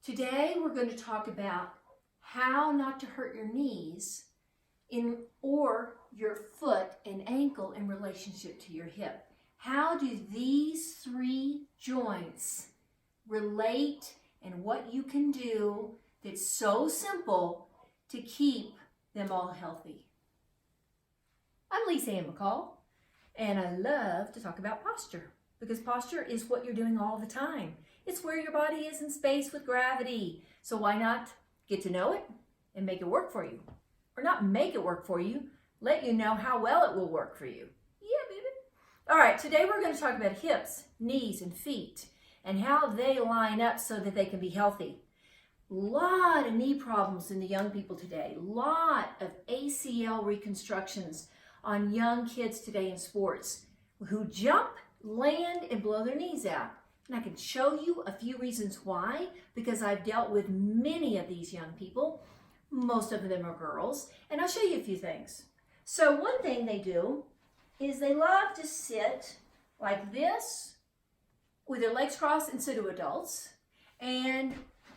Today we're going to talk about how not to hurt your knees or your foot and ankle in relationship to your hip. How do these three joints relate and what you can do that's so simple to keep them all healthy. I'm Lisa Ann McCall, and I love to talk about posture because posture is what you're doing all the time. It's where your body is in space with gravity. So why not get to know it and make it work for you? Or not make it work for you, let you know how well it will work for you. Yeah, baby. All right, today we're going to talk about hips, knees, and feet and how they line up so that they can be healthy. Lot of knee problems in the young people today. Lot of ACL reconstructions on young kids today in sports who jump, land, and blow their knees out. And I can show you a few reasons why, because I've dealt with many of these young people. Most of them are girls, and I'll show you a few things. So one thing they do is they love to sit like this with their legs crossed instead of adults, and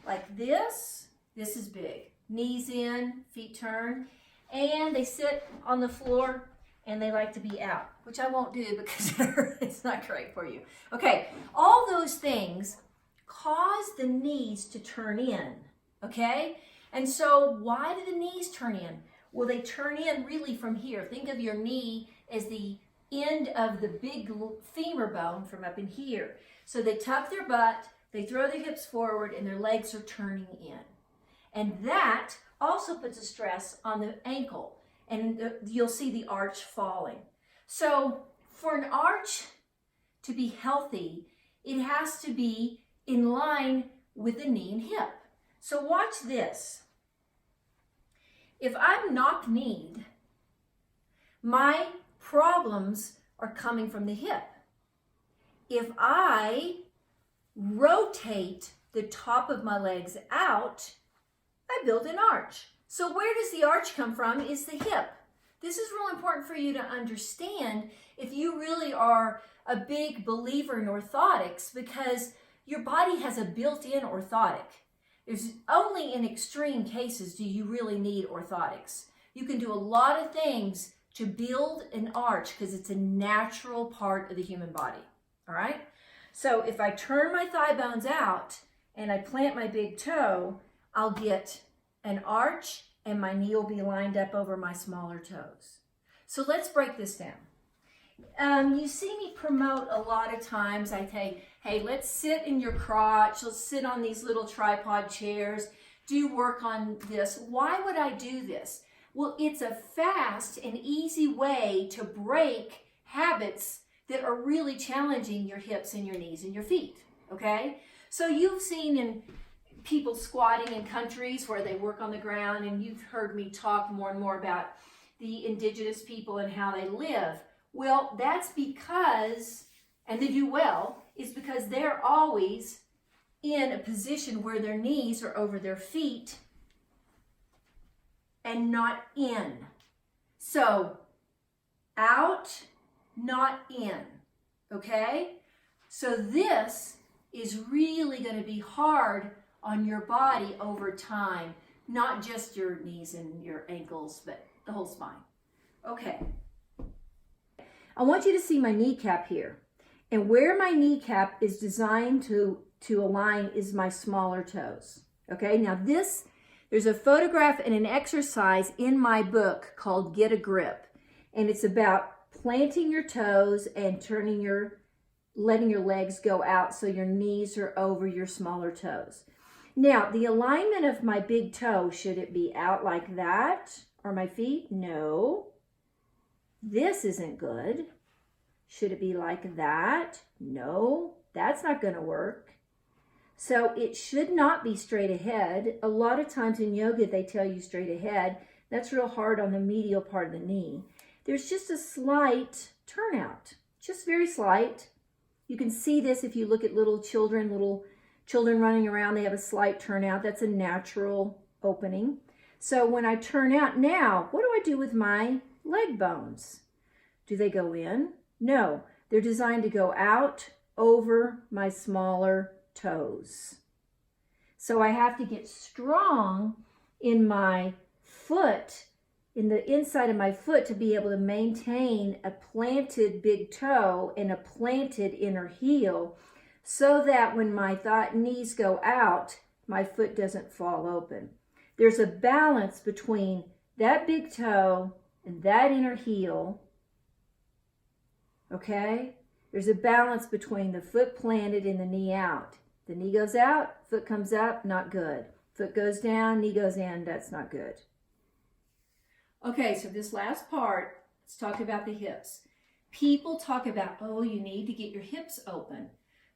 like this. This is big. Knees in, feet turn, and they sit on the floor and they like to be out, which I won't do because it's not great for you. Okay, all those things cause the knees to turn in, okay? And so why do the knees turn in? Well, they turn in really from here. Think of your knee as the end of the big femur bone from up in here. So they tuck their butt, they throw their hips forward, and their legs are turning in. And that also puts a stress on the ankle, and you'll see the arch falling. So for an arch to be healthy, it has to be in line with the knee and hip. So watch this. If I'm knock-kneed, my problems are coming from the hip. If I rotate the top of my legs out, I build an arch. So where does the arch come from is the hip. This is really important for you to understand if you really are a big believer in orthotics, because your body has a built-in orthotic. There's only in extreme cases do you really need orthotics. You can do a lot of things to build an arch because it's a natural part of the human body, all right? So if I turn my thigh bones out and I plant my big toe, I'll get an arch and my knee will be lined up over my smaller toes. So let's break this down. You see me promote a lot of times. I say, hey, let's sit in your crotch. Let's sit on these little tripod chairs. Do work on this. Why would I do this? Well, it's a fast and easy way to break habits that are really challenging your hips and your knees and your feet, okay? So you've seen in people squatting in countries where they work on the ground, and you've heard me talk more and more about the indigenous people and how they live. Well, that's because, and they do well, is because they're always in a position where their knees are over their feet and not in. So out, not in, okay? So this is really going to be hard on your body over time, not just your knees and your ankles, but the whole spine. Okay. I want you to see my kneecap here. And where my kneecap is designed to align is my smaller toes. Okay, now there's a photograph and an exercise in my book called Get a Grip. And it's about planting your toes and letting your legs go out so your knees are over your smaller toes. Now, the alignment of my big toe, should it be out like that? Or my feet? No. This isn't good. Should it be like that? No, that's not going to work. So it should not be straight ahead. A lot of times in yoga, they tell you straight ahead. That's real hard on the medial part of the knee. There's just a slight turnout, just very slight. You can see this if you look at little children running around, they have a slight turnout. That's a natural opening. So when I turn out now, what do I do with my leg bones? Do they go in? No, they're designed to go out over my smaller toes. So I have to get strong in my foot, in the inside of my foot, to be able to maintain a planted big toe and a planted inner heel, so that when my knees go out, my foot doesn't fall open. There's a balance between that big toe and that inner heel, okay? There's a balance between the foot planted and the knee out. The knee goes out, foot comes up, not good. Foot goes down, knee goes in, that's not good. Okay, so this last part, let's talk about the hips. People talk about, oh, you need to get your hips open.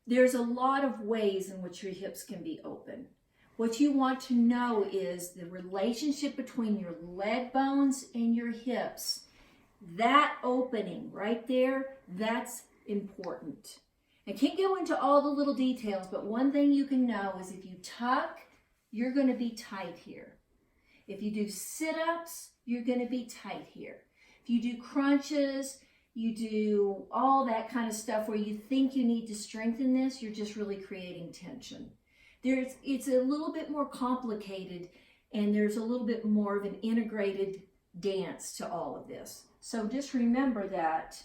There's a lot of ways in which your hips can be open. What you want to know is the relationship between your leg bones and your hips. That opening right there, that's important. I can't go into all the little details, but one thing you can know is if you tuck, you're going to be tight here. If you do sit-ups, you're going to be tight here. If you do crunches, you do all that kind of stuff where you think you need to strengthen this, you're just really creating tension. It's a little bit more complicated, and there's a little bit more of an integrated dance to all of this. So just remember that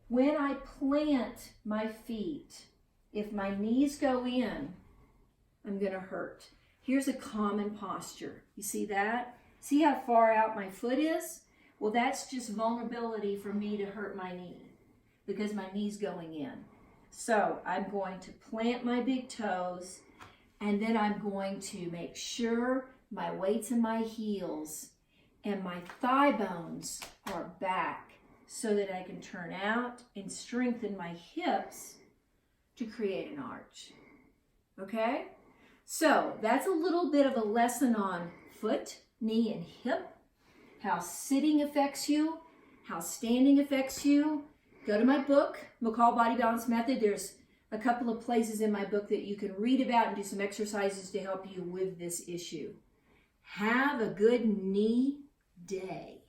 when I plant my feet, if my knees go in, I'm going to hurt. Here's a common posture. You see that? See how far out my foot is? Well, that's just vulnerability for me to hurt my knee because my knee's going in. So I'm going to plant my big toes, and then I'm going to make sure my weight's in my heels and my thigh bones are back so that I can turn out and strengthen my hips to create an arch. Okay? So that's a little bit of a lesson on foot, knee, and hip, how sitting affects you, how standing affects you. Go to my book, McCall Body Balance Method. There's a couple of places in my book that you can read about and do some exercises to help you with this issue. Have a good knee day.